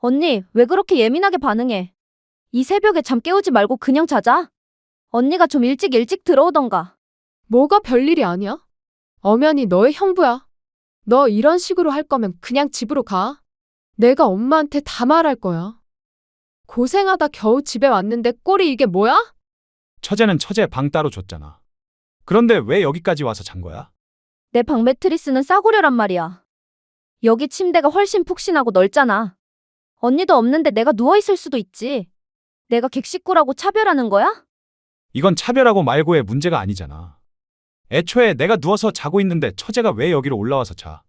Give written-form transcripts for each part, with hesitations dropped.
언니, 왜 그렇게 예민하게 반응해? 이 새벽에 잠 깨우지 말고 그냥 자자. 언니가 좀 일찍 들어오던가. 뭐가 별일이 아니야? 엄연히 너의 형부야. 너 이런 식으로 할 거면 그냥 집으로 가. 내가 엄마한테 다 말할 거야. 고생하다 겨우 집에 왔는데 꼴이 이게 뭐야? 처제는 처제 방 따로 줬잖아. 그런데 왜 여기까지 와서 잔 거야? 내 방 매트리스는 싸구려란 말이야. 여기 침대가 훨씬 푹신하고 넓잖아. 언니도 없는데 내가 누워있을 수도 있지. 내가 객식구라고 차별하는 거야? 이건 차별하고 말고의 문제가 아니잖아. 애초에 내가 누워서 자고 있는데 처제가 왜 여기로 올라와서 자?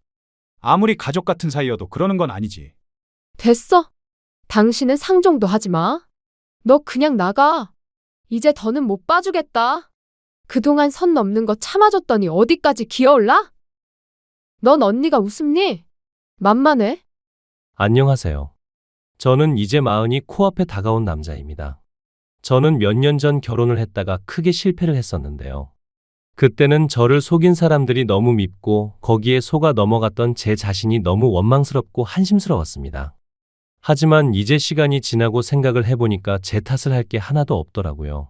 아무리 가족 같은 사이여도 그러는 건 아니지. 됐어. 당신은 상종도 하지 마. 너 그냥 나가. 이제 더는 못 봐주겠다. 그동안 선 넘는 거 참아줬더니 어디까지 기어올라? 넌 언니가 웃음니? 만만해. 안녕하세요. 저는 이제 마흔이 코앞에 다가온 남자입니다. 저는 몇 년 전 결혼을 했다가 크게 실패를 했었는데요. 그때는 저를 속인 사람들이 너무 밉고 거기에 속아 넘어갔던 제 자신이 너무 원망스럽고 한심스러웠습니다. 하지만 이제 시간이 지나고 생각을 해보니까 제 탓을 할 게 하나도 없더라고요.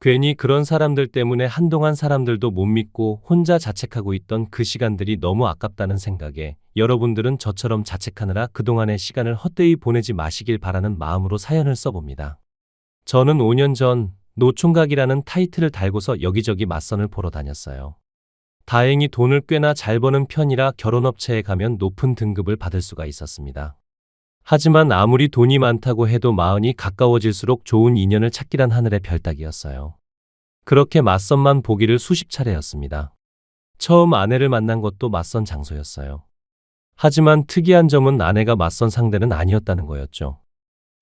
괜히 그런 사람들 때문에 한동안 사람들도 못 믿고 혼자 자책하고 있던 그 시간들이 너무 아깝다는 생각에 여러분들은 저처럼 자책하느라 그동안의 시간을 헛되이 보내지 마시길 바라는 마음으로 사연을 써봅니다. 저는 5년 전 노총각이라는 타이틀을 달고서 여기저기 맞선을 보러 다녔어요. 다행히 돈을 꽤나 잘 버는 편이라 결혼업체에 가면 높은 등급을 받을 수가 있었습니다. 하지만 아무리 돈이 많다고 해도 마흔이 가까워질수록 좋은 인연을 찾기란 하늘의 별따기였어요. 그렇게 맞선만 보기를 수십 차례였습니다. 처음 아내를 만난 것도 맞선 장소였어요. 하지만 특이한 점은 아내가 맞선 상대는 아니었다는 거였죠.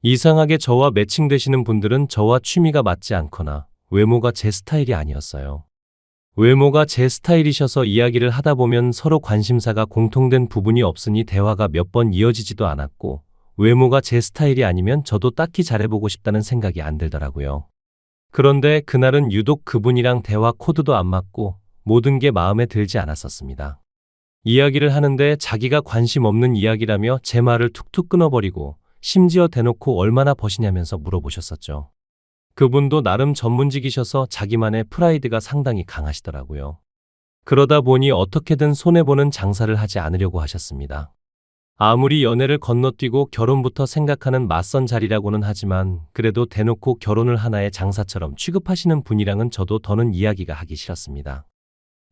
이상하게 저와 매칭되시는 분들은 저와 취미가 맞지 않거나 외모가 제 스타일이 아니었어요. 외모가 제 스타일이셔서 이야기를 하다 보면 서로 관심사가 공통된 부분이 없으니 대화가 몇 번 이어지지도 않았고 외모가 제 스타일이 아니면 저도 딱히 잘해보고 싶다는 생각이 안 들더라고요. 그런데 그날은 유독 그분이랑 대화 코드도 안 맞고 모든 게 마음에 들지 않았었습니다. 이야기를 하는데 자기가 관심 없는 이야기라며 제 말을 툭툭 끊어버리고 심지어 대놓고 얼마나 버시냐면서 물어보셨었죠. 그분도 나름 전문직이셔서 자기만의 프라이드가 상당히 강하시더라고요. 그러다 보니 어떻게든 손해보는 장사를 하지 않으려고 하셨습니다. 아무리 연애를 건너뛰고 결혼부터 생각하는 맞선 자리라고는 하지만 그래도 대놓고 결혼을 하나의 장사처럼 취급하시는 분이랑은 저도 더는 이야기가 하기 싫었습니다.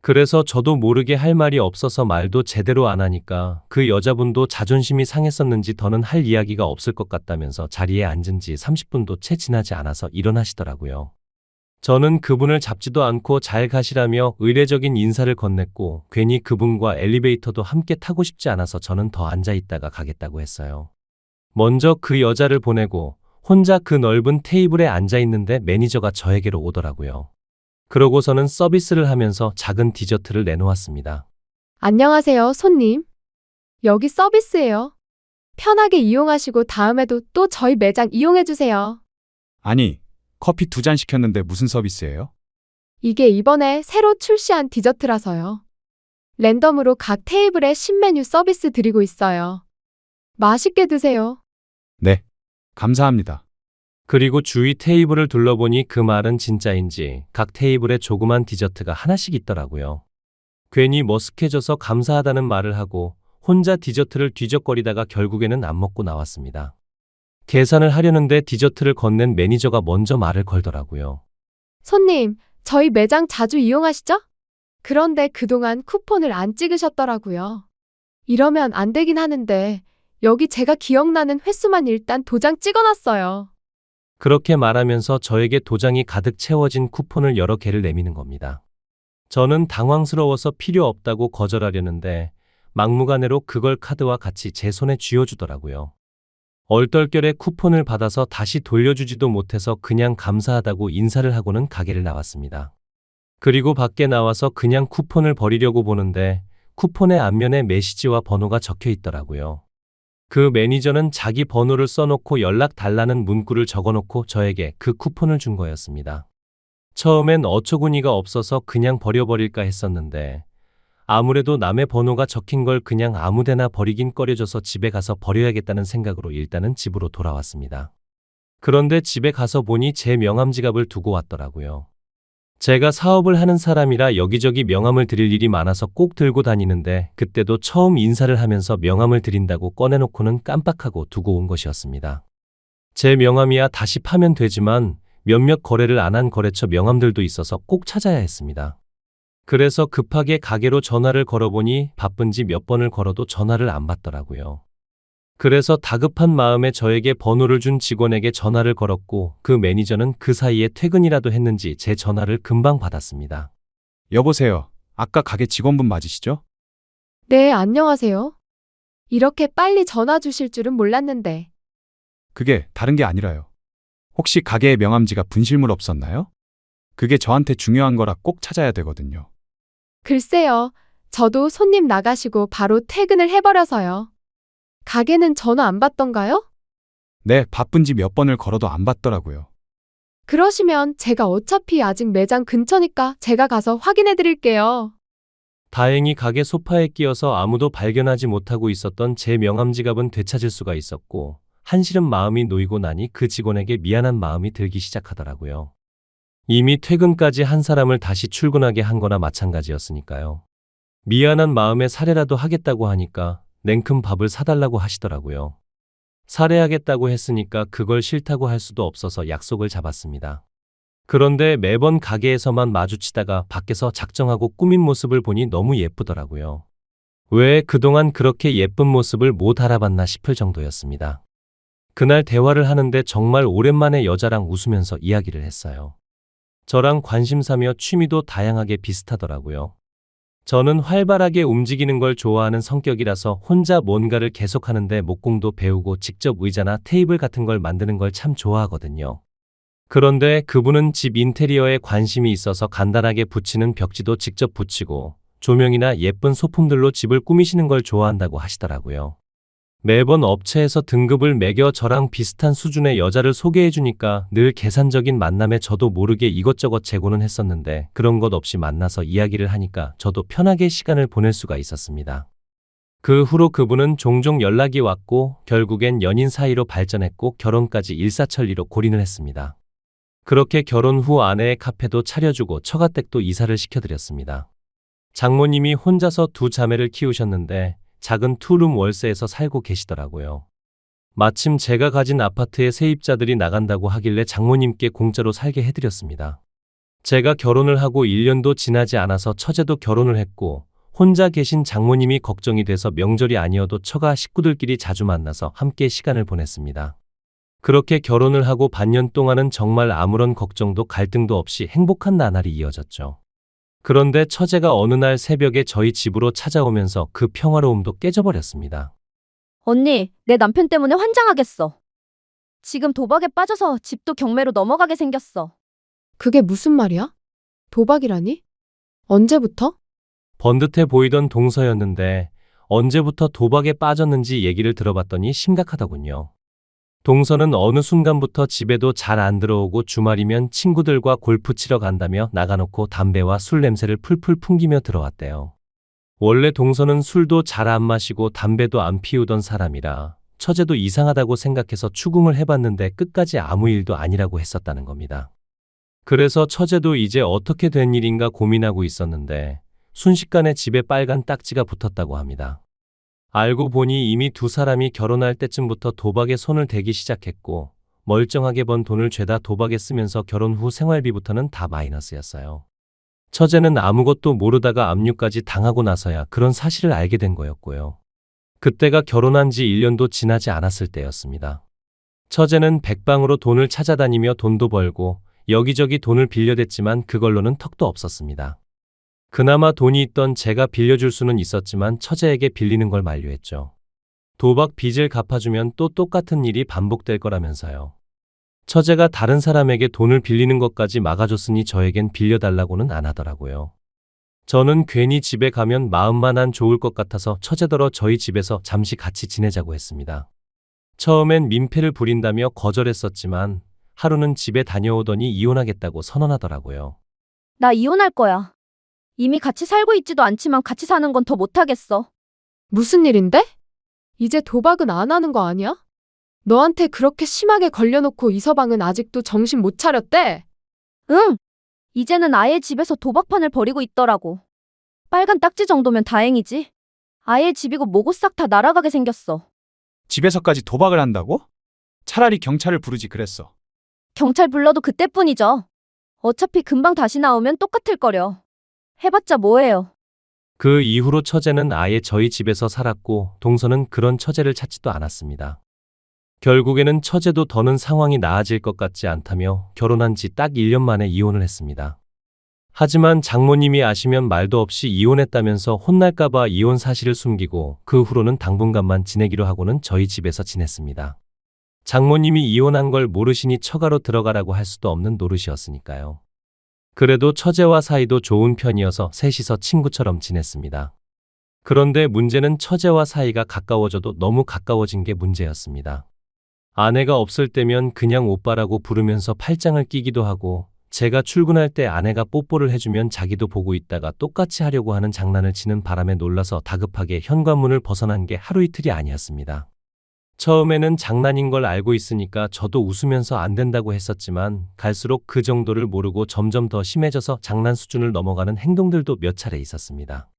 그래서 저도 모르게 할 말이 없어서 말도 제대로 안 하니까 그 여자분도 자존심이 상했었는지 더는 할 이야기가 없을 것 같다면서 자리에 앉은 지 30분도 채 지나지 않아서 일어나시더라고요. 저는 그분을 잡지도 않고 잘 가시라며 의례적인 인사를 건넸고 괜히 그분과 엘리베이터도 함께 타고 싶지 않아서 저는 더 앉아있다가 가겠다고 했어요. 먼저 그 여자를 보내고 혼자 그 넓은 테이블에 앉아있는데 매니저가 저에게로 오더라고요. 그러고서는 서비스를 하면서 작은 디저트를 내놓았습니다. 안녕하세요, 손님. 여기 서비스예요. 편하게 이용하시고 다음에도 또 저희 매장 이용해주세요. 아니, 커피 2잔 시켰는데 무슨 서비스예요? 이게 이번에 새로 출시한 디저트라서요. 랜덤으로 각 테이블에 신메뉴 서비스 드리고 있어요. 맛있게 드세요. 네, 감사합니다. 그리고 주위 테이블을 둘러보니 그 말은 진짜인지 각 테이블에 조그만 디저트가 하나씩 있더라고요. 괜히 머쓱해져서 감사하다는 말을 하고 혼자 디저트를 뒤적거리다가 결국에는 안 먹고 나왔습니다. 계산을 하려는데 디저트를 건넨 매니저가 먼저 말을 걸더라고요. 손님, 저희 매장 자주 이용하시죠? 그런데 그동안 쿠폰을 안 찍으셨더라고요. 이러면 안 되긴 하는데 여기 제가 기억나는 횟수만 일단 도장 찍어놨어요. 그렇게 말하면서 저에게 도장이 가득 채워진 쿠폰을 여러 개를 내미는 겁니다. 저는 당황스러워서 필요 없다고 거절하려는데 막무가내로 그걸 카드와 같이 제 손에 쥐어주더라고요. 얼떨결에 쿠폰을 받아서 다시 돌려주지도 못해서 그냥 감사하다고 인사를 하고는 가게를 나왔습니다. 그리고 밖에 나와서 그냥 쿠폰을 버리려고 보는데 쿠폰의 앞면에 메시지와 번호가 적혀 있더라고요. 그 매니저는 자기 번호를 써놓고 연락 달라는 문구를 적어놓고 저에게 그 쿠폰을 준 거였습니다. 처음엔 어처구니가 없어서 그냥 버려버릴까 했었는데 아무래도 남의 번호가 적힌 걸 그냥 아무데나 버리긴 꺼려져서 집에 가서 버려야겠다는 생각으로 일단은 집으로 돌아왔습니다. 그런데 집에 가서 보니 제 명함 지갑을 두고 왔더라고요. 제가 사업을 하는 사람이라 여기저기 명함을 드릴 일이 많아서 꼭 들고 다니는데 그때도 처음 인사를 하면서 명함을 드린다고 꺼내놓고는 깜빡하고 두고 온 것이었습니다. 제 명함이야 다시 파면 되지만 몇몇 거래를 안 한 거래처 명함들도 있어서 꼭 찾아야 했습니다. 그래서 급하게 가게로 전화를 걸어보니 바쁜지 몇 번을 걸어도 전화를 안 받더라고요. 그래서 다급한 마음에 저에게 번호를 준 직원에게 전화를 걸었고 그 매니저는 그 사이에 퇴근이라도 했는지 제 전화를 금방 받았습니다. 여보세요. 아까 가게 직원분 맞으시죠? 네, 안녕하세요. 이렇게 빨리 전화 주실 줄은 몰랐는데. 그게 다른 게 아니라요. 혹시 가게에 명함지가 분실물 없었나요? 그게 저한테 중요한 거라 꼭 찾아야 되거든요. 글쎄요. 저도 손님 나가시고 바로 퇴근을 해버려서요. 가게는 전화 안 받던가요? 네, 바쁜지 몇 번을 걸어도 안 받더라고요. 그러시면 제가 어차피 아직 매장 근처니까 제가 가서 확인해 드릴게요. 다행히 가게 소파에 끼어서 아무도 발견하지 못하고 있었던 제 명함 지갑은 되찾을 수가 있었고 한시름 마음이 놓이고 나니 그 직원에게 미안한 마음이 들기 시작하더라고요. 이미 퇴근까지 한 사람을 다시 출근하게 한 거나 마찬가지였으니까요. 미안한 마음에 사례라도 하겠다고 하니까 냉큼 밥을 사달라고 하시더라고요. 살해하겠다고 했으니까 그걸 싫다고 할 수도 없어서 약속을 잡았습니다. 그런데 매번 가게에서만 마주치다가 밖에서 작정하고 꾸민 모습을 보니 너무 예쁘더라고요. 왜 그동안 그렇게 예쁜 모습을 못 알아봤나 싶을 정도였습니다. 그날 대화를 하는데 정말 오랜만에 여자랑 웃으면서 이야기를 했어요. 저랑 관심사며 취미도 다양하게 비슷하더라고요. 저는 활발하게 움직이는 걸 좋아하는 성격이라서 혼자 뭔가를 계속하는데 목공도 배우고 직접 의자나 테이블 같은 걸 만드는 걸 참 좋아하거든요. 그런데 그분은 집 인테리어에 관심이 있어서 간단하게 붙이는 벽지도 직접 붙이고 조명이나 예쁜 소품들로 집을 꾸미시는 걸 좋아한다고 하시더라고요. 매번 업체에서 등급을 매겨 저랑 비슷한 수준의 여자를 소개해 주니까 늘 계산적인 만남에 저도 모르게 이것저것 재고는 했었는데 그런 것 없이 만나서 이야기를 하니까 저도 편하게 시간을 보낼 수가 있었습니다. 그 후로 그분은 종종 연락이 왔고 결국엔 연인 사이로 발전했고 결혼까지 일사천리로 골인을 했습니다. 그렇게 결혼 후 아내의 카페도 차려주고 처가댁도 이사를 시켜드렸습니다. 장모님이 혼자서 두 자매를 키우셨는데 작은 투룸 월세에서 살고 계시더라고요. 마침 제가 가진 아파트에 세입자들이 나간다고 하길래 장모님께 공짜로 살게 해드렸습니다. 제가 결혼을 하고 1년도 지나지 않아서 처제도 결혼을 했고 혼자 계신 장모님이 걱정이 돼서 명절이 아니어도 처가 식구들끼리 자주 만나서 함께 시간을 보냈습니다. 그렇게 결혼을 하고 반년 동안은 정말 아무런 걱정도 갈등도 없이 행복한 나날이 이어졌죠. 그런데 처제가 어느 날 새벽에 저희 집으로 찾아오면서 그 평화로움도 깨져버렸습니다. 언니, 내 남편 때문에 환장하겠어. 지금 도박에 빠져서 집도 경매로 넘어가게 생겼어. 그게 무슨 말이야? 도박이라니? 언제부터? 번듯해 보이던 동서였는데 언제부터 도박에 빠졌는지 얘기를 들어봤더니 심각하더군요. 동서는 어느 순간부터 집에도 잘 안 들어오고 주말이면 친구들과 골프 치러 간다며 나가놓고 담배와 술 냄새를 풀풀 풍기며 들어왔대요. 원래 동서는 술도 잘 안 마시고 담배도 안 피우던 사람이라 처제도 이상하다고 생각해서 추궁을 해봤는데 끝까지 아무 일도 아니라고 했었다는 겁니다. 그래서 처제도 이제 어떻게 된 일인가 고민하고 있었는데 순식간에 집에 빨간 딱지가 붙었다고 합니다. 알고 보니 이미 두 사람이 결혼할 때쯤부터 도박에 손을 대기 시작했고 멀쩡하게 번 돈을 죄다 도박에 쓰면서 결혼 후 생활비부터는 다 마이너스였어요. 처제는 아무것도 모르다가 압류까지 당하고 나서야 그런 사실을 알게 된 거였고요. 그때가 결혼한 지 1년도 지나지 않았을 때였습니다. 처제는 백방으로 돈을 찾아다니며 돈도 벌고 여기저기 돈을 빌려댔지만 그걸로는 턱도 없었습니다. 그나마 돈이 있던 제가 빌려줄 수는 있었지만 처제에게 빌리는 걸 만류했죠. 도박 빚을 갚아주면 또 똑같은 일이 반복될 거라면서요. 처제가 다른 사람에게 돈을 빌리는 것까지 막아줬으니 저에겐 빌려달라고는 안 하더라고요. 저는 괜히 집에 가면 마음만 안 좋을 것 같아서 처제더러 저희 집에서 잠시 같이 지내자고 했습니다. 처음엔 민폐를 부린다며 거절했었지만 하루는 집에 다녀오더니 이혼하겠다고 선언하더라고요. 나 이혼할 거야. 이미 같이 살고 있지도 않지만 같이 사는 건 더 못하겠어. 무슨 일인데? 이제 도박은 안 하는 거 아니야? 너한테 그렇게 심하게 걸려놓고 이서방은 아직도 정신 못 차렸대? 응! 이제는 아예 집에서 도박판을 벌이고 있더라고. 빨간 딱지 정도면 다행이지. 아예 집이고 뭐고 싹 다 날아가게 생겼어. 집에서까지 도박을 한다고? 차라리 경찰을 부르지 그랬어. 경찰 불러도 그때뿐이죠. 어차피 금방 다시 나오면 똑같을 거려. 해봤자 뭐해요. 그 이후로 처제는 아예 저희 집에서 살았고 동서는 그런 처제를 찾지도 않았습니다. 결국에는 처제도 더는 상황이 나아질 것 같지 않다며 결혼한 지 딱 1년 만에 이혼을 했습니다. 하지만 장모님이 아시면 말도 없이 이혼했다면서 혼날까봐 이혼 사실을 숨기고 그 후로는 당분간만 지내기로 하고는 저희 집에서 지냈습니다. 장모님이 이혼한 걸 모르시니 처가로 들어가라고 할 수도 없는 노릇이었으니까요. 그래도 처제와 사이도 좋은 편이어서 셋이서 친구처럼 지냈습니다. 그런데 문제는 처제와 사이가 가까워져도 너무 가까워진 게 문제였습니다. 아내가 없을 때면 그냥 오빠라고 부르면서 팔짱을 끼기도 하고 제가 출근할 때 아내가 뽀뽀를 해주면 자기도 보고 있다가 똑같이 하려고 하는 장난을 치는 바람에 놀라서 다급하게 현관문을 벗어난 게 하루 이틀이 아니었습니다. 처음에는 장난인 걸 알고 있으니까 저도 웃으면서 안 된다고 했었지만 갈수록 그 정도를 모르고 점점 더 심해져서 장난 수준을 넘어가는 행동들도 몇 차례 있었습니다.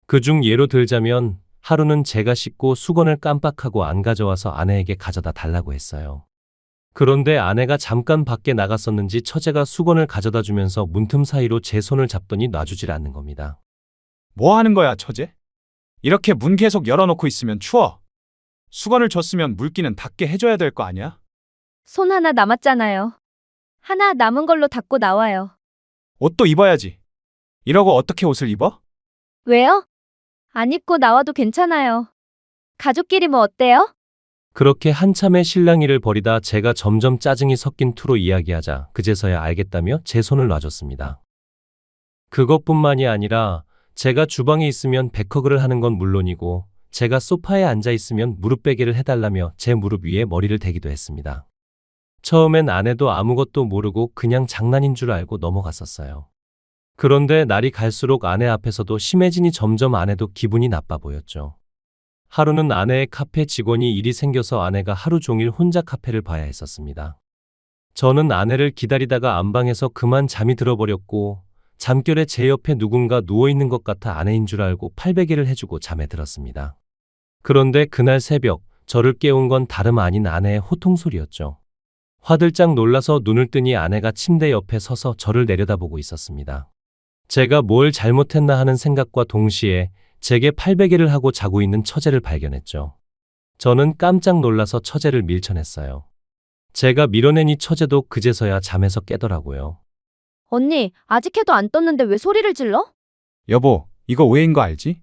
그중 예로 들자면 하루는 제가 씻고 수건을 깜빡하고 안 가져와서 아내에게 가져다 달라고 했어요. 그런데 아내가 잠깐 밖에 나갔었는지 처제가 수건을 가져다 주면서 문틈 사이로 제 손을 잡더니 놔주질 않는 겁니다. 뭐 하는 거야, 처제? 이렇게 문 계속 열어놓고 있으면 추워. 수건을 줬으면 물기는 닦게 해줘야 될 거 아니야? 손 하나 남았잖아요. 하나 남은 걸로 닦고 나와요. 옷도 입어야지. 이러고 어떻게 옷을 입어? 왜요? 안 입고 나와도 괜찮아요. 가족끼리 뭐 어때요? 그렇게 한참의 실랑이를 벌이다 제가 점점 짜증이 섞인 투로 이야기하자 그제서야 알겠다며 제 손을 놔줬습니다. 그것뿐만이 아니라 제가 주방에 있으면 백허그를 하는 건 물론이고 제가 소파에 앉아 있으면 무릎 베개를 해달라며 제 무릎 위에 머리를 대기도 했습니다. 처음엔 아내도 아무것도 모르고 그냥 장난인 줄 알고 넘어갔었어요. 그런데 날이 갈수록 아내 앞에서도 심해지니 점점 아내도 기분이 나빠 보였죠. 하루는 아내의 카페 직원이 일이 생겨서 아내가 하루 종일 혼자 카페를 봐야 했었습니다. 저는 아내를 기다리다가 안방에서 그만 잠이 들어버렸고 잠결에 제 옆에 누군가 누워있는 것 같아 아내인 줄 알고 팔베개를 해주고 잠에 들었습니다. 그런데 그날 새벽 저를 깨운 건 다름 아닌 아내의 호통 소리였죠. 화들짝 놀라서 눈을 뜨니 아내가 침대 옆에 서서 저를 내려다보고 있었습니다. 제가 뭘 잘못했나 하는 생각과 동시에 제게 팔베개를 하고 자고 있는 처제를 발견했죠. 저는 깜짝 놀라서 처제를 밀쳐냈어요. 제가 밀어내니 처제도 그제서야 잠에서 깨더라고요. 언니, 아직 해도 안 떴는데 왜 소리를 질러? 여보, 이거 오해인 거 알지?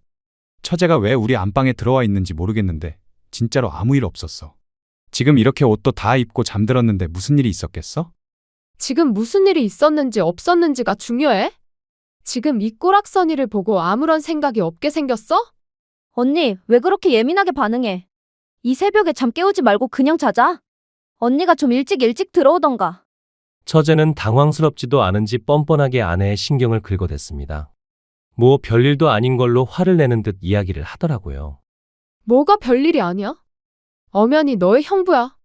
처제가 왜 우리 안방에 들어와 있는지 모르겠는데 진짜로 아무 일 없었어. 지금 이렇게 옷도 다 입고 잠들었는데 무슨 일이 있었겠어? 지금 무슨 일이 있었는지 없었는지가 중요해? 지금 이 꼬락서니를 보고 아무런 생각이 없게 생겼어? 언니, 왜 그렇게 예민하게 반응해? 이 새벽에 잠 깨우지 말고 그냥 자자. 언니가 좀 일찍 들어오던가. 처제는 당황스럽지도 않은지 뻔뻔하게 아내의 신경을 긁어댔습니다. 뭐 별일도 아닌 걸로 화를 내는 듯 이야기를 하더라고요. 뭐가 별일이 아니야? 엄연히 너의 형부야.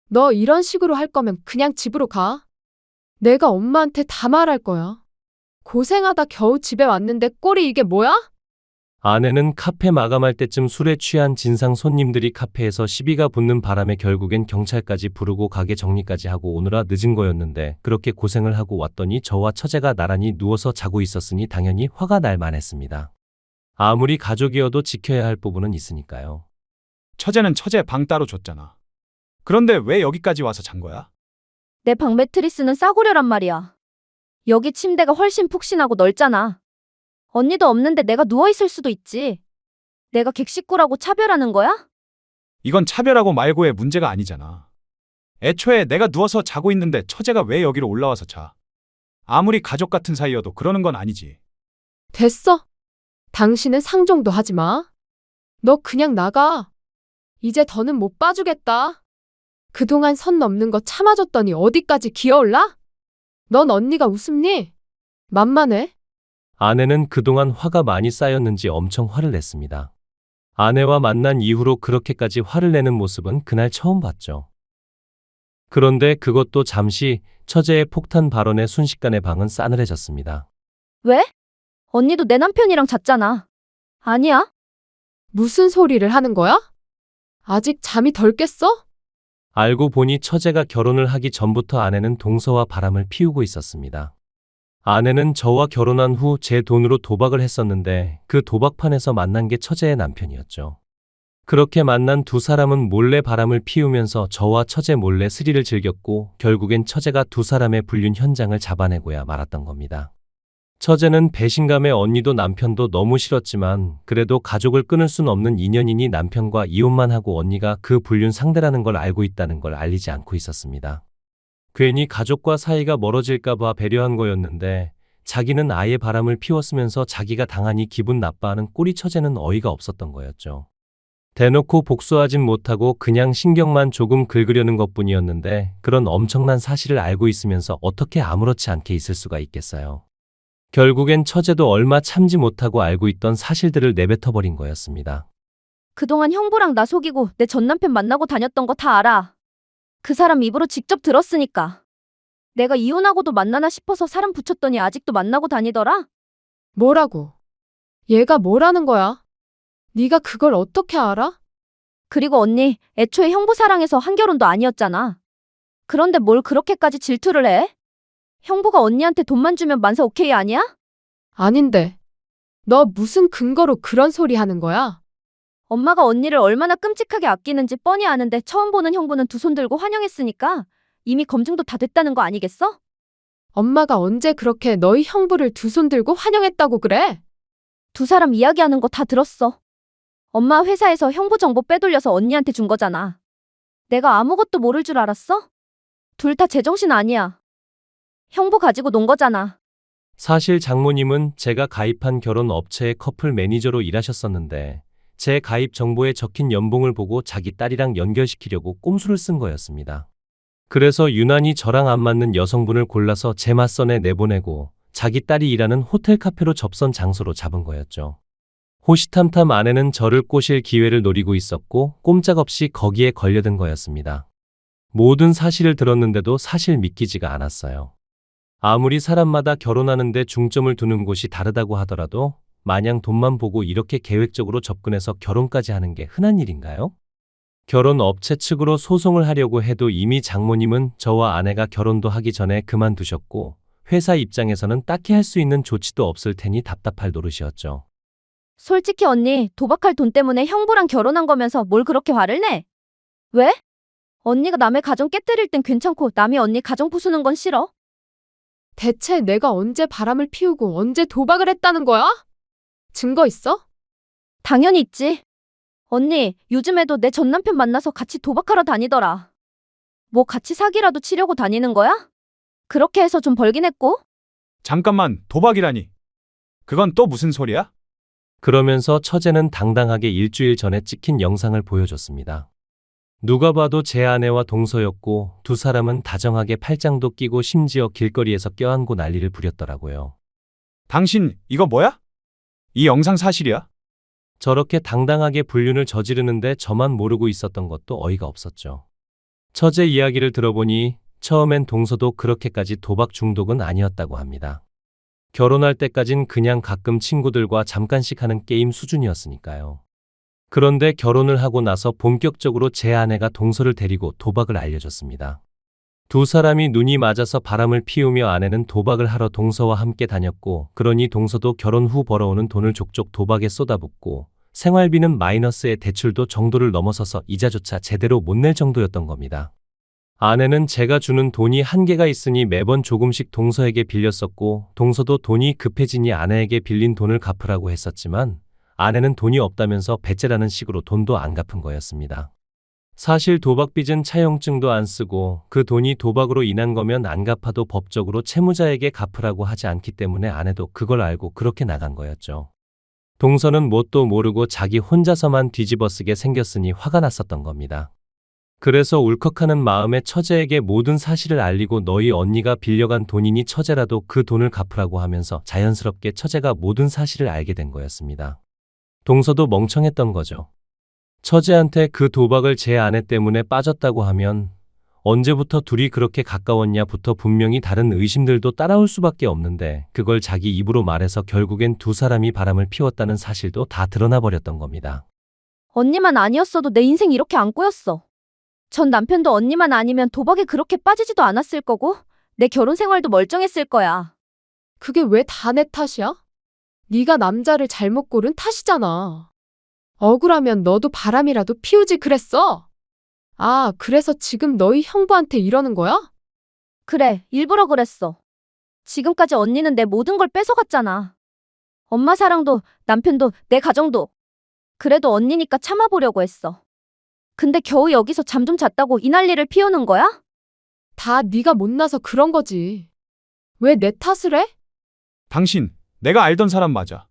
너 이런 식으로 할 거면 그냥 집으로 가. 내가 엄마한테 다 말할 거야. 고생하다 겨우 집에 왔는데 꼴이 이게 뭐야? 아내는 카페 마감할 때쯤 술에 취한 진상 손님들이 카페에서 시비가 붙는 바람에 결국엔 경찰까지 부르고 가게 정리까지 하고 오느라 늦은 거였는데 그렇게 고생을 하고 왔더니 저와 처제가 나란히 누워서 자고 있었으니 당연히 화가 날 만했습니다. 아무리 가족이어도 지켜야 할 부분은 있으니까요. 처제는 처제 방 따로 줬잖아. 그런데 왜 여기까지 와서 잔 거야? 내 방 매트리스는 싸구려란 말이야. 여기 침대가 훨씬 푹신하고 넓잖아. 언니도 없는데 내가 누워있을 수도 있지. 내가 객식구라고 차별하는 거야? 이건 차별하고 말고의 문제가 아니잖아. 애초에 내가 누워서 자고 있는데 처제가 왜 여기로 올라와서 자? 아무리 가족 같은 사이여도 그러는 건 아니지. 됐어. 당신은 상종도 하지 마. 너 그냥 나가. 이제 더는 못 봐주겠다. 그동안 선 넘는 거 참아줬더니 어디까지 기어올라? 넌 언니가 웃음니? 만만해. 아내는 그동안 화가 많이 쌓였는지 엄청 화를 냈습니다. 아내와 만난 이후로 그렇게까지 화를 내는 모습은 그날 처음 봤죠. 그런데 그것도 잠시 처제의 폭탄 발언에 순식간에 방은 싸늘해졌습니다. 왜? 언니도 내 남편이랑 잤잖아. 아니야? 무슨 소리를 하는 거야? 아직 잠이 덜 깼어? 알고 보니 처제가 결혼을 하기 전부터 아내는 동서와 바람을 피우고 있었습니다. 아내는 저와 결혼한 후 제 돈으로 도박을 했었는데 그 도박판에서 만난 게 처제의 남편이었죠. 그렇게 만난 두 사람은 몰래 바람을 피우면서 저와 처제 몰래 스릴을 즐겼고 결국엔 처제가 두 사람의 불륜 현장을 잡아내고야 말았던 겁니다. 처제는 배신감에 언니도 남편도 너무 싫었지만 그래도 가족을 끊을 순 없는 인연이니 남편과 이혼만 하고 언니가 그 불륜 상대라는 걸 알고 있다는 걸 알리지 않고 있었습니다. 괜히 가족과 사이가 멀어질까봐 배려한 거였는데 자기는 아예 바람을 피웠으면서 자기가 당하니 기분 나빠하는 꼴이 처제는 어이가 없었던 거였죠. 대놓고 복수하진 못하고 그냥 신경만 조금 긁으려는 것뿐이었는데 그런 엄청난 사실을 알고 있으면서 어떻게 아무렇지 않게 있을 수가 있겠어요. 결국엔 처제도 얼마 참지 못하고 알고 있던 사실들을 내뱉어버린 거였습니다. 그동안 형부랑 나 속이고 내 전 남편 만나고 다녔던 거 다 알아. 그 사람 입으로 직접 들었으니까. 내가 이혼하고도 만나나 싶어서 사람 붙였더니 아직도 만나고 다니더라? 뭐라고? 얘가 뭐라는 거야? 네가 그걸 어떻게 알아? 그리고 언니, 애초에 형부 사랑해서 한결혼도 아니었잖아. 그런데 뭘 그렇게까지 질투를 해? 형부가 언니한테 돈만 주면 만사 오케이 아니야? 아닌데. 너 무슨 근거로 그런 소리 하는 거야? 엄마가 언니를 얼마나 끔찍하게 아끼는지 뻔히 아는데 처음 보는 형부는 두 손 들고 환영했으니까 이미 검증도 다 됐다는 거 아니겠어? 엄마가 언제 그렇게 너희 형부를 두 손 들고 환영했다고 그래? 두 사람 이야기하는 거 다 들었어. 엄마 회사에서 형부 정보 빼돌려서 언니한테 준 거잖아. 내가 아무것도 모를 줄 알았어? 둘 다 제정신 아니야. 형부 가지고 논 거잖아. 사실 장모님은 제가 가입한 결혼 업체의 커플 매니저로 일하셨었는데 제 가입 정보에 적힌 연봉을 보고 자기 딸이랑 연결시키려고 꼼수를 쓴 거였습니다. 그래서 유난히 저랑 안 맞는 여성분을 골라서 제 맞선에 내보내고 자기 딸이 일하는 호텔 카페로 접선 장소로 잡은 거였죠. 호시탐탐 아내는 저를 꼬실 기회를 노리고 있었고 꼼짝없이 거기에 걸려든 거였습니다. 모든 사실을 들었는데도 사실 믿기지가 않았어요. 아무리 사람마다 결혼하는데 중점을 두는 곳이 다르다고 하더라도 마냥 돈만 보고 이렇게 계획적으로 접근해서 결혼까지 하는 게 흔한 일인가요? 결혼 업체 측으로 소송을 하려고 해도 이미 장모님은 저와 아내가 결혼도 하기 전에 그만두셨고 회사 입장에서는 딱히 할 수 있는 조치도 없을 테니 답답할 노릇이었죠. 솔직히 언니, 도박할 돈 때문에 형부랑 결혼한 거면서 뭘 그렇게 화를 내? 왜? 언니가 남의 가정 깨뜨릴 땐 괜찮고 남이 언니 가정 부수는 건 싫어? 대체 내가 언제 바람을 피우고 언제 도박을 했다는 거야? 증거 있어? 당연히 있지. 언니, 요즘에도 내 전 남편 만나서 같이 도박하러 다니더라. 뭐 같이 사기라도 치려고 다니는 거야? 그렇게 해서 좀 벌긴 했고? 잠깐만, 도박이라니. 그건 또 무슨 소리야? 그러면서 처제는 당당하게 일주일 전에 찍힌 영상을 보여줬습니다. 누가 봐도 제 아내와 동서였고 두 사람은 다정하게 팔짱도 끼고 심지어 길거리에서 껴안고 난리를 부렸더라고요. 당신, 이거 뭐야? 이 영상 사실이야? 저렇게 당당하게 불륜을 저지르는데 저만 모르고 있었던 것도 어이가 없었죠. 처제 이야기를 들어보니 처음엔 동서도 그렇게까지 도박 중독은 아니었다고 합니다. 결혼할 때까진 그냥 가끔 친구들과 잠깐씩 하는 게임 수준이었으니까요. 그런데 결혼을 하고 나서 본격적으로 제 아내가 동서를 데리고 도박을 알려줬습니다. 두 사람이 눈이 맞아서 바람을 피우며 아내는 도박을 하러 동서와 함께 다녔고 그러니 동서도 결혼 후 벌어오는 돈을 족족 도박에 쏟아붓고 생활비는 마이너스에 대출도 정도를 넘어서서 이자조차 제대로 못 낼 정도였던 겁니다. 아내는 제가 주는 돈이 한계가 있으니 매번 조금씩 동서에게 빌렸었고 동서도 돈이 급해지니 아내에게 빌린 돈을 갚으라고 했었지만 아내는 돈이 없다면서 배째라는 식으로 돈도 안 갚은 거였습니다. 사실 도박빚은 차용증도 안 쓰고 그 돈이 도박으로 인한 거면 안 갚아도 법적으로 채무자에게 갚으라고 하지 않기 때문에 아내도 그걸 알고 그렇게 나간 거였죠. 동서는 뭣도 모르고 자기 혼자서만 뒤집어쓰게 생겼으니 화가 났었던 겁니다. 그래서 울컥하는 마음에 처제에게 모든 사실을 알리고 너희 언니가 빌려간 돈이니 처제라도 그 돈을 갚으라고 하면서 자연스럽게 처제가 모든 사실을 알게 된 거였습니다. 동서도 멍청했던 거죠. 처제한테 그 도박을 제 아내 때문에 빠졌다고 하면 언제부터 둘이 그렇게 가까웠냐부터 분명히 다른 의심들도 따라올 수밖에 없는데 그걸 자기 입으로 말해서 결국엔 두 사람이 바람을 피웠다는 사실도 다 드러나 버렸던 겁니다. 언니만 아니었어도 내 인생 이렇게 안 꼬였어. 전 남편도 언니만 아니면 도박에 그렇게 빠지지도 않았을 거고 내 결혼 생활도 멀쩡했을 거야. 그게 왜 다 내 탓이야? 네가 남자를 잘못 고른 탓이잖아. 억울하면 너도 바람이라도 피우지 그랬어. 아, 그래서 지금 너희 형부한테 이러는 거야? 그래, 일부러 그랬어. 지금까지 언니는 내 모든 걸 뺏어갔잖아. 엄마 사랑도, 남편도, 내 가정도. 그래도 언니니까 참아보려고 했어. 근데 겨우 여기서 잠 좀 잤다고 이 난리를 피우는 거야? 다 네가 못나서 그런 거지. 왜 내 탓을 해? 당신, 내가 알던 사람 맞아.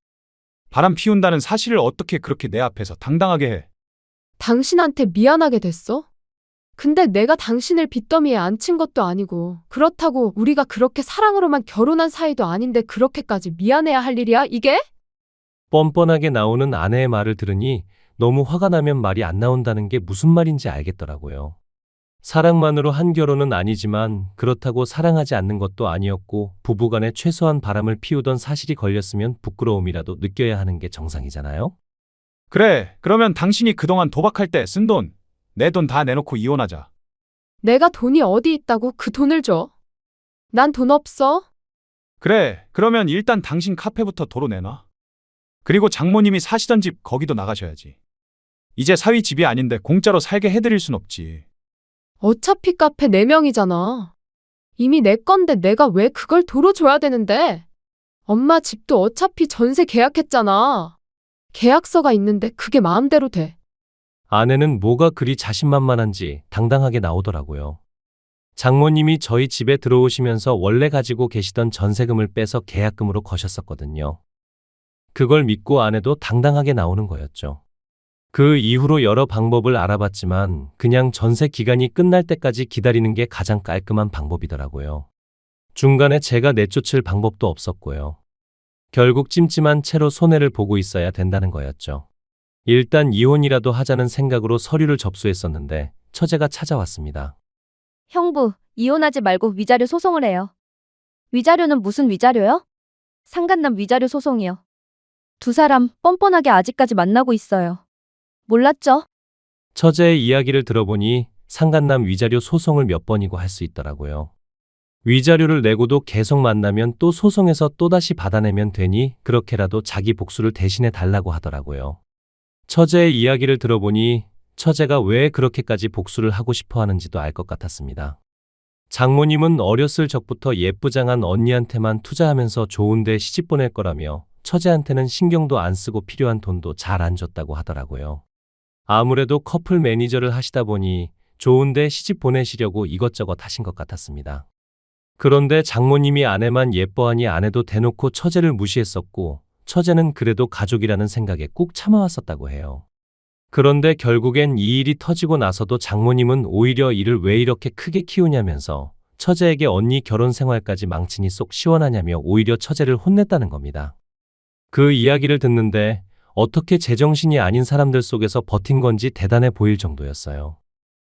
바람 피운다는 사실을 어떻게 그렇게 내 앞에서 당당하게 해? 당신한테 미안하게 됐어? 근데 내가 당신을 빚더미에 앉힌 것도 아니고 그렇다고 우리가 그렇게 사랑으로만 결혼한 사이도 아닌데 그렇게까지 미안해야 할 일이야, 이게? 뻔뻔하게 나오는 아내의 말을 들으니 너무 화가 나면 말이 안 나온다는 게 무슨 말인지 알겠더라고요. 사랑만으로 한 결혼은 아니지만 그렇다고 사랑하지 않는 것도 아니었고 부부간에 최소한 바람을 피우던 사실이 걸렸으면 부끄러움이라도 느껴야 하는 게 정상이잖아요. 그래, 그러면 당신이 그동안 도박할 때 쓴 돈, 내 돈 다 내놓고 이혼하자. 내가 돈이 어디 있다고 그 돈을 줘? 난 돈 없어. 그래, 그러면 일단 당신 카페부터 도로 내놔. 그리고 장모님이 사시던 집 거기도 나가셔야지. 이제 사위 집이 아닌데 공짜로 살게 해드릴 순 없지. 어차피 카페 4명이잖아. 이미 내 건데 내가 왜 그걸 도로 줘야 되는데? 엄마 집도 어차피 전세 계약했잖아. 계약서가 있는데 그게 마음대로 돼. 아내는 뭐가 그리 자신만만한지 당당하게 나오더라고요. 장모님이 저희 집에 들어오시면서 원래 가지고 계시던 전세금을 빼서 계약금으로 거셨었거든요. 그걸 믿고 아내도 당당하게 나오는 거였죠. 그 이후로 여러 방법을 알아봤지만 그냥 전세 기간이 끝날 때까지 기다리는 게 가장 깔끔한 방법이더라고요. 중간에 제가 내쫓을 방법도 없었고요. 결국 찜찜한 채로 손해를 보고 있어야 된다는 거였죠. 일단 이혼이라도 하자는 생각으로 서류를 접수했었는데 처제가 찾아왔습니다. 형부, 이혼하지 말고 위자료 소송을 해요. 위자료는 무슨 위자료요? 상간남 위자료 소송이요. 두 사람 뻔뻔하게 아직까지 만나고 있어요. 몰랐죠? 처제의 이야기를 들어보니 상간남 위자료 소송을 몇 번이고 할 수 있더라고요. 위자료를 내고도 계속 만나면 또 소송해서 또다시 받아내면 되니 그렇게라도 자기 복수를 대신해 달라고 하더라고요. 처제의 이야기를 들어보니 처제가 왜 그렇게까지 복수를 하고 싶어 하는지도 알 것 같았습니다. 장모님은 어렸을 적부터 예쁘장한 언니한테만 투자하면서 좋은데 시집 보낼 거라며 처제한테는 신경도 안 쓰고 필요한 돈도 잘 안 줬다고 하더라고요. 아무래도 커플 매니저를 하시다 보니 좋은데 시집 보내시려고 이것저것 하신 것 같았습니다. 그런데 장모님이 아내만 예뻐하니 아내도 대놓고 처제를 무시했었고 처제는 그래도 가족이라는 생각에 꾹 참아왔었다고 해요. 그런데 결국엔 이 일이 터지고 나서도 장모님은 오히려 일을 왜 이렇게 크게 키우냐면서 처제에게 언니 결혼 생활까지 망치니 속 시원하냐며 오히려 처제를 혼냈다는 겁니다. 그 이야기를 듣는데 어떻게 제정신이 아닌 사람들 속에서 버틴 건지 대단해 보일 정도였어요.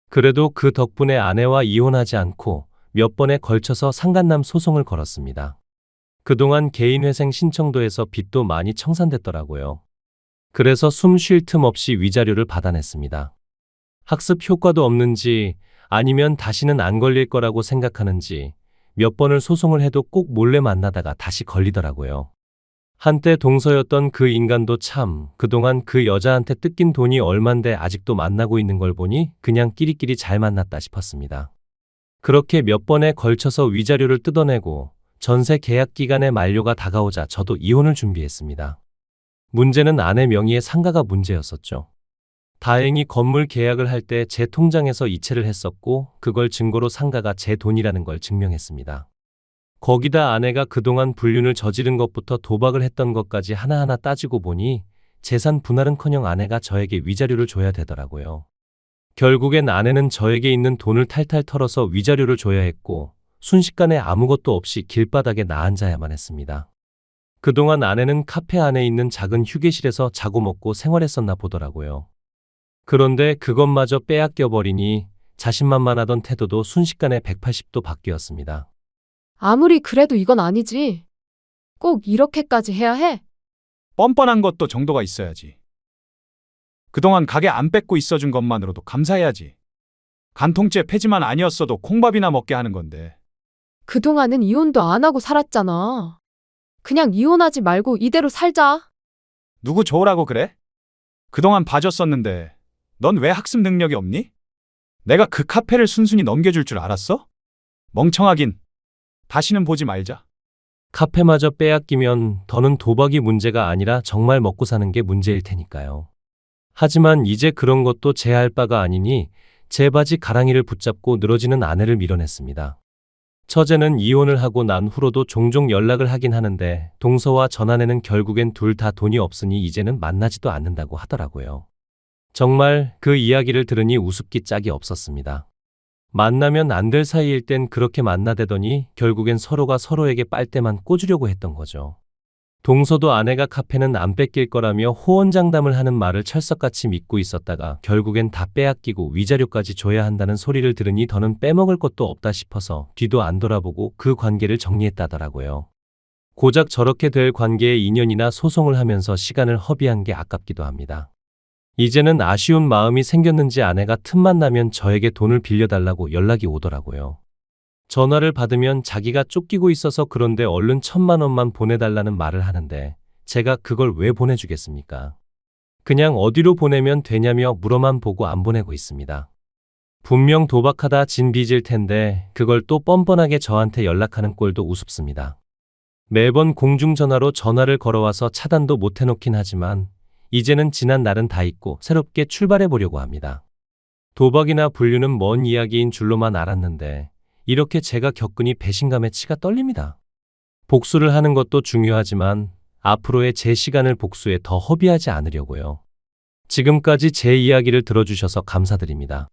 그래도 그 덕분에 아내와 이혼하지 않고 몇 번에 걸쳐서 상간남 소송을 걸었습니다. 그동안 개인회생 신청도에서 빚도 많이 청산됐더라고요. 그래서 숨 쉴 틈 없이 위자료를 받아냈습니다. 학습 효과도 없는지 아니면 다시는 안 걸릴 거라고 생각하는지 몇 번을 소송을 해도 꼭 몰래 만나다가 다시 걸리더라고요. 한때 동서였던 그 인간도 참 그동안 그 여자한테 뜯긴 돈이 얼만데 아직도 만나고 있는 걸 보니 그냥 끼리끼리 잘 만났다 싶었습니다. 그렇게 몇 번에 걸쳐서 위자료를 뜯어내고 전세 계약 기간의 만료가 다가오자 저도 이혼을 준비했습니다. 문제는 아내 명의의 상가가 문제였었죠. 다행히 건물 계약을 할 때 제 통장에서 이체를 했었고 그걸 증거로 상가가 제 돈이라는 걸 증명했습니다. 거기다 아내가 그동안 불륜을 저지른 것부터 도박을 했던 것까지 하나하나 따지고 보니 재산 분할은커녕 아내가 저에게 위자료를 줘야 되더라고요. 결국엔 아내는 저에게 있는 돈을 탈탈 털어서 위자료를 줘야 했고 순식간에 아무것도 없이 길바닥에 나앉아야만 했습니다. 그동안 아내는 카페 안에 있는 작은 휴게실에서 자고 먹고 생활했었나 보더라고요. 그런데 그것마저 빼앗겨 버리니 자신만만하던 태도도 순식간에 180도 바뀌었습니다. 아무리 그래도 이건 아니지. 꼭 이렇게까지 해야 해? 뻔뻔한 것도 정도가 있어야지. 그동안 가게 안 뺏고 있어준 것만으로도 감사해야지. 간통죄 폐지만 아니었어도 콩밥이나 먹게 하는 건데. 그동안은 이혼도 안 하고 살았잖아. 그냥 이혼하지 말고 이대로 살자. 누구 좋으라고 그래? 그동안 봐줬었는데 넌 왜 학습 능력이 없니? 내가 그 카페를 순순히 넘겨줄 줄 알았어? 멍청하긴. 다시는 보지 말자. 카페마저 빼앗기면 더는 도박이 문제가 아니라 정말 먹고 사는 게 문제일 테니까요. 하지만 이제 그런 것도 제 할 바가 아니니 제 바지 가랑이를 붙잡고 늘어지는 아내를 밀어냈습니다. 처제는 이혼을 하고 난 후로도 종종 연락을 하긴 하는데 동서와 전아내는 결국엔 둘 다 돈이 없으니 이제는 만나지도 않는다고 하더라고요. 정말 그 이야기를 들으니 우습기 짝이 없었습니다. 만나면 안 될 사이일 땐 그렇게 만나대더니 결국엔 서로가 서로에게 빨대만 꽂으려고 했던 거죠. 동서도 아내가 카페는 안 뺏길 거라며 호언장담을 하는 말을 철석같이 믿고 있었다가 결국엔 다 빼앗기고 위자료까지 줘야 한다는 소리를 들으니 더는 빼먹을 것도 없다 싶어서 뒤도 안 돌아보고 그 관계를 정리했다더라고요. 고작 저렇게 될 관계에 인연이나 소송을 하면서 시간을 허비한 게 아깝기도 합니다. 이제는 아쉬운 마음이 생겼는지 아내가 틈만 나면 저에게 돈을 빌려달라고 연락이 오더라고요. 전화를 받으면 자기가 쫓기고 있어서 그런데 얼른 1,000만 원만 보내달라는 말을 하는데 제가 그걸 왜 보내주겠습니까? 그냥 어디로 보내면 되냐며 물어만 보고 안 보내고 있습니다. 분명 도박하다 진 빚일 텐데 그걸 또 뻔뻔하게 저한테 연락하는 꼴도 우습습니다. 매번 공중전화로 전화를 걸어와서 차단도 못 해놓긴 하지만 이제는 지난 날은 다 잊고 새롭게 출발해 보려고 합니다. 도박이나 불륜은 먼 이야기인 줄로만 알았는데 이렇게 제가 겪으니 배신감에 치가 떨립니다. 복수를 하는 것도 중요하지만 앞으로의 제 시간을 복수에 더 허비하지 않으려고요. 지금까지 제 이야기를 들어주셔서 감사드립니다.